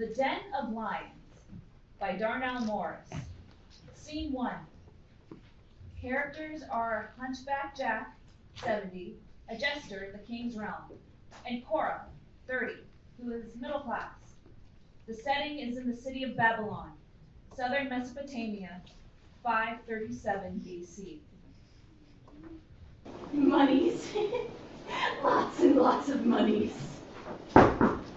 The Den of Lions by Darnell M Morris. Scene 1. Characters are Hunchback Jack, 70, a jester in the king's realm, and Cora, 30, who is middle class. The setting is in the city of Babylon, southern Mesopotamia, 537 BC. Monies. Lots and lots of monies. Coming!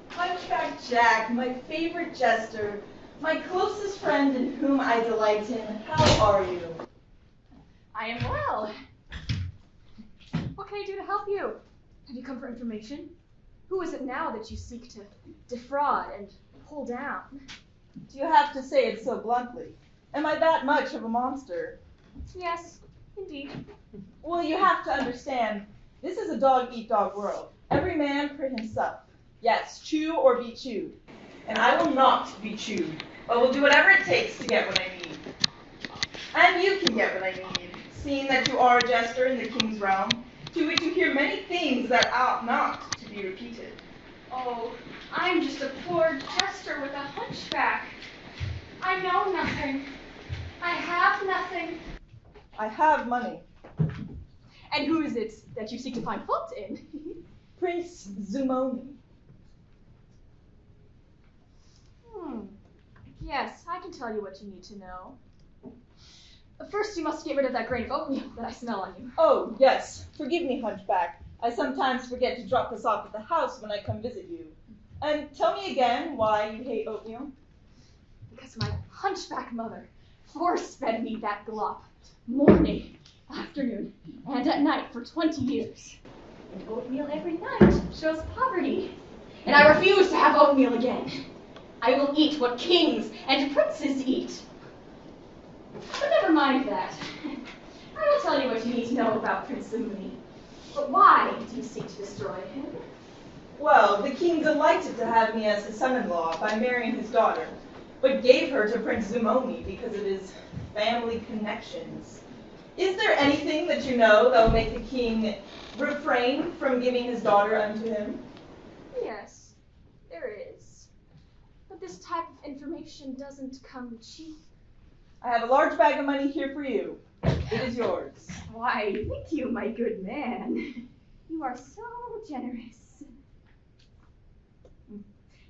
Hunchback Jack, my favorite jester, my closest friend in whom I delight in, how are you? I am well. What can I do to help you? Have you come for information? Who is it now that you seek to defraud and pull down? Do you have to say it so bluntly? Am I that much of a monster? Yes, indeed. Well, you have to understand, this is a dog-eat-dog world. Every man for himself. Yes, chew or be chewed. And I will not be chewed, but will do whatever it takes to get what I need. And you can get what I need, seeing that you are a jester in the king's realm, to which you hear many things that ought not to be repeated. Oh, I'm just a poor jester with a hunchback. I know nothing. I have nothing. I have money. And who is it that you seek to find fault in? Prince Zumoni. Yes, I can tell you what you need to know. First, you must get rid of that grain of oatmeal that I smell on you. Oh, yes. Forgive me, Hunchback. I sometimes forget to drop this off at the house when I come visit you. And tell me again why you hate oatmeal. Because my hunchback mother force-fed me that glop morning, afternoon, and at night for 20 years. And oatmeal every night shows poverty. And I refuse to have oatmeal again. I will eat what kings and princes eat. But never mind that. I will tell you what you need to know about Prince Zumoni. But why do you seek to destroy him? Well, the king delighted to have me as his son-in-law by marrying his daughter, but gave her to Prince Zumoni because of his family connections. Is there anything that you know that will make the king refrain from giving his daughter unto him? Yes, there is. But this type of information doesn't come cheap. I have a large bag of money here for you. It is yours. Why, thank you, my good man. You are so generous.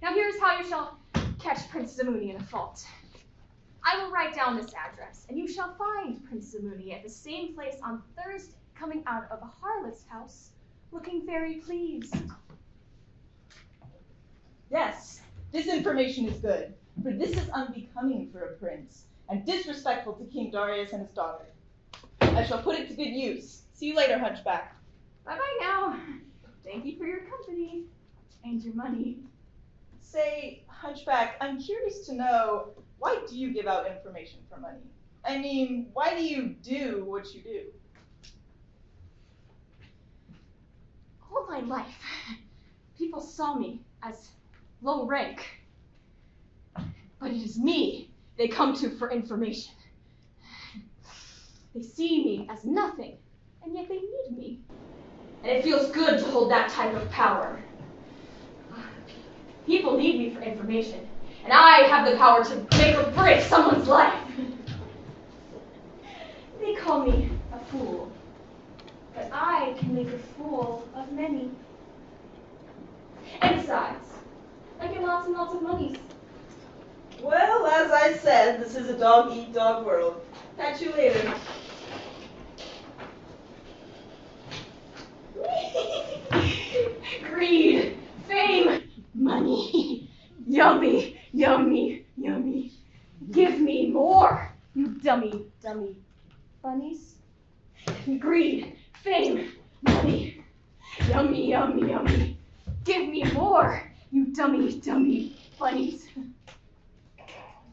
Now here's how you shall catch Prince Zumoni in a fault. I will write down this address, and you shall find Prince Zumoni at the same place on Thursday, coming out of a harlot's house, looking very pleased. Yes, this information is good, for this is unbecoming for a prince, and disrespectful to King Darius and his daughter. I shall put it to good use. See you later, Hunchback. Bye-bye now. Thank you for your company and your money. Say, Hunchback, I'm curious to know, why do you give out information for money? I mean, why do you do what you do? All my life, people saw me as low rank. But it is me they come to for information. They see me as nothing, and yet they need me. And it feels good to hold that type of power. People need me for information, and I have the power to make or break someone's life. They call me a fool, but I can make a fool of many. And besides, I get lots and lots of monies. Well, as I said, this is a dog-eat-dog world. Catch you later. Greed, fame, money. Yummy, yummy, yummy. Give me more, you dummy bunnies. Greed, fame, money. Yummy, yummy, yummy. Give me more, you dummy bunnies.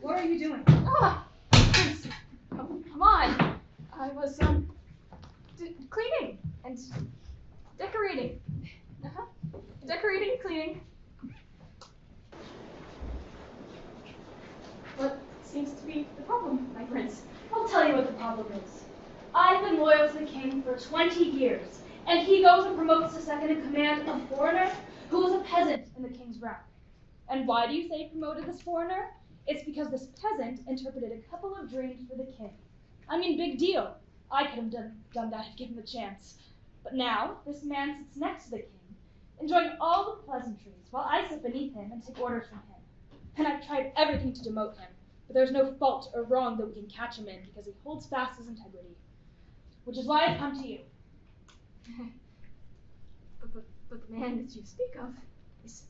What are you doing? Come on. I was, cleaning and decorating. Decorating, cleaning. What seems to be the problem, my prince? I'll tell you what the problem is. I've been loyal to the king for 20 years, and he goes and promotes to second in command a foreigner who was a peasant in the king's realm. And why do you say he promoted this foreigner? It's because this peasant interpreted a couple of dreams for the king. I mean, big deal. I could have done that if given the chance. But now, this man sits next to the king, enjoying all the pleasantries, while I sit beneath him and take orders from him. And I've tried everything to demote him, but there's no fault or wrong that we can catch him in because he holds fast his integrity. Which is why I've come to you. But the man that you speak of is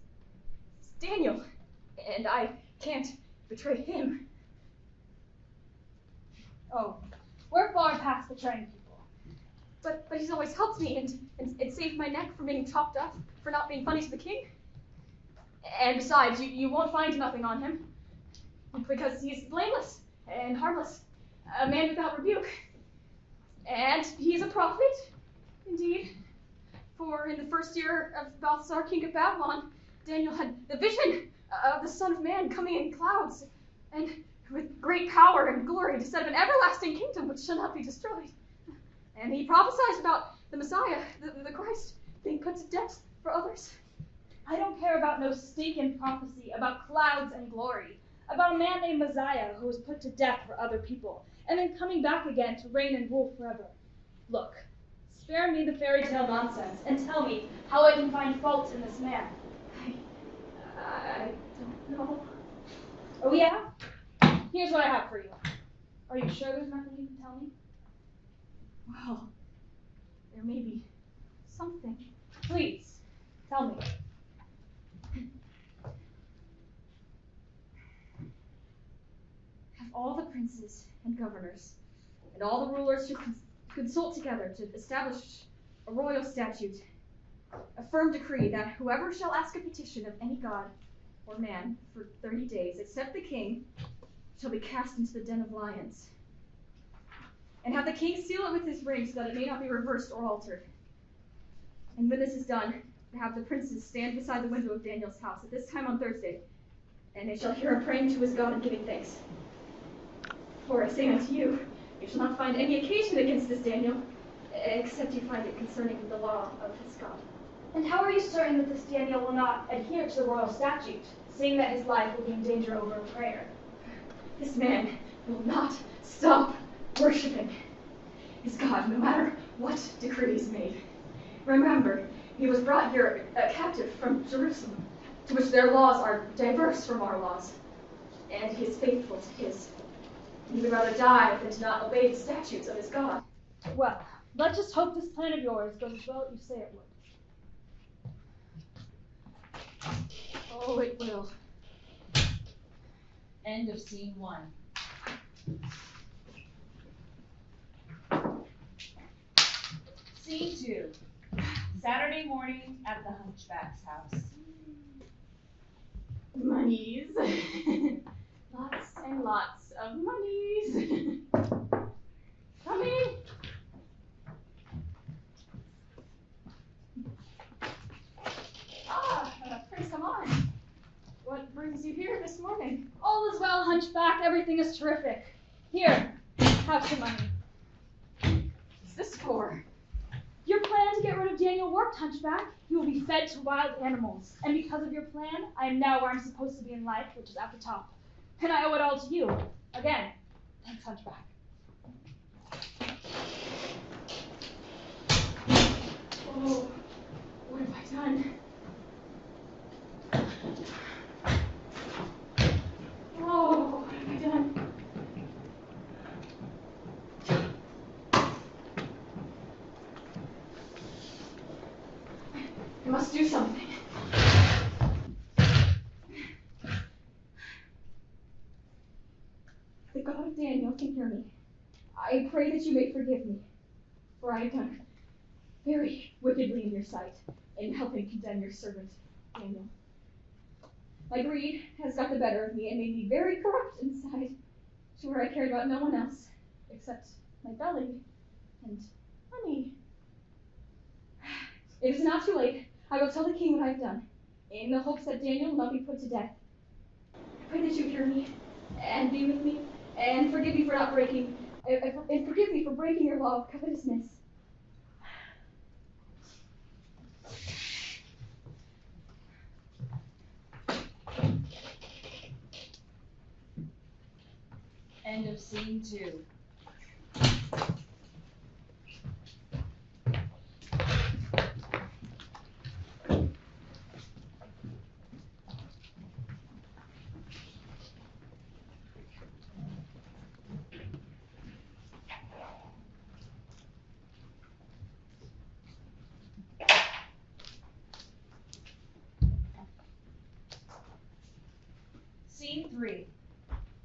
Daniel, and I can't betray him. Oh, we're far past betraying people. But he's always helped me and saved my neck from being chopped up for not being funny to the king. And besides, you won't find nothing on him, because he's blameless and harmless, a man without rebuke. And he's a prophet, indeed. For in the first year of Balthasar, king of Babylon, Daniel had the vision of the Son of Man coming in clouds, and with great power and glory to set up an everlasting kingdom which shall not be destroyed. And he prophesied about the Messiah, the Christ, being put to death for others. I don't care about no stinking prophecy about clouds and glory, about a man named Messiah who was put to death for other people, and then coming back again to reign and rule forever. Look, spare me the fairy tale nonsense, and tell me how I can find fault in this man. I don't know. Oh yeah? Here's what I have for you. Are you sure there's nothing you can tell me? Well, there may be something. Please, tell me. Have all the princes and governors and all the rulers who consult together to establish a royal statute, a firm decree that whoever shall ask a petition of any god or man for 30 days, except the king, shall be cast into the den of lions. And have the king seal it with his ring so that it may not be reversed or altered. And when this is done, have the princes stand beside the window of Daniel's house at this time on Thursday, and they shall hear him praying to his God and giving thanks. For I say unto you, you shall not find any occasion against this Daniel, except you find it concerning the law of his God. And how are you certain that this Daniel will not adhere to the royal statute, seeing that his life will be in danger over a prayer? This man will not stop worshiping his God, no matter what decree is made. Remember, he was brought here captive from Jerusalem, to which their laws are diverse from our laws, and he is faithful to his. He would rather die than to not obey the statutes of his God. Well, let's just hope this plan of yours goes as well as you say it would. Oh, it will. End of scene 1. Scene 2. Saturday morning at the Hunchback's house. Monies. Lots and lots of monies. Coming. Prince, come on. What brings you here this morning? All is well, Hunchback. Everything is terrific. Here, have some money. What's this for? Your plan to get rid of Daniel worked, Hunchback. You will be fed to wild animals. And because of your plan, I am now where I'm supposed to be in life, which is at the top. And I owe it all to you. Again, thanks, Hunchback. Oh, what have I done? Oh, what have I done? I must do something. The God of Daniel can hear me. I pray that you may forgive me, for I have done very wickedly in your sight in helping condemn your servant, Daniel. My greed has got the better of me and made me very corrupt inside, to where I cared about no one else except my belly and money. It is not too late. I will tell the king what I have done, in the hopes that Daniel will not be put to death. I pray that you hear me and be with me and forgive me for not breaking and forgive me for breaking your law of covetousness. End of scene 2. Scene 3.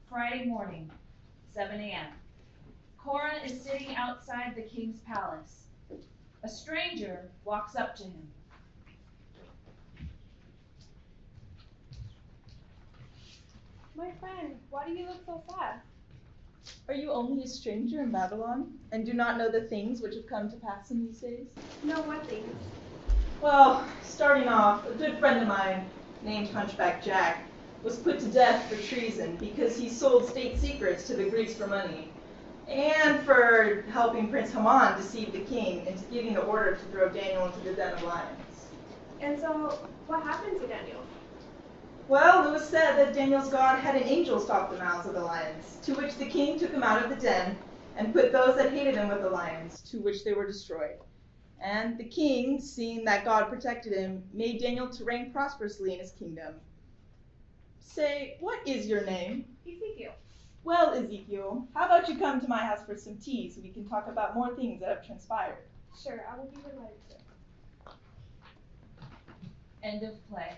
Friday morning, 7 a.m. Cora is sitting outside the king's palace. A stranger walks up to him. My friend, why do you look so sad? Are you only a stranger in Babylon, and do not know the things which have come to pass in these days? No, what things? Well, starting off, a good friend of mine, named Hunchback Jack, was put to death for treason because he sold state secrets to the Greeks for money, and for helping Prince Haman deceive the king into giving the order to throw Daniel into the den of lions. And so, what happened to Daniel? Well, it was said that Daniel's God had an angel stop the mouths of the lions, to which the king took him out of the den and put those that hated him with the lions, to which they were destroyed. And the king, seeing that God protected him, made Daniel to reign prosperously in his kingdom. Say, what is your name? Ezekiel. Well, Ezekiel, how about you come to my house for some tea so we can talk about more things that have transpired? Sure, I will be delighted to. End of play.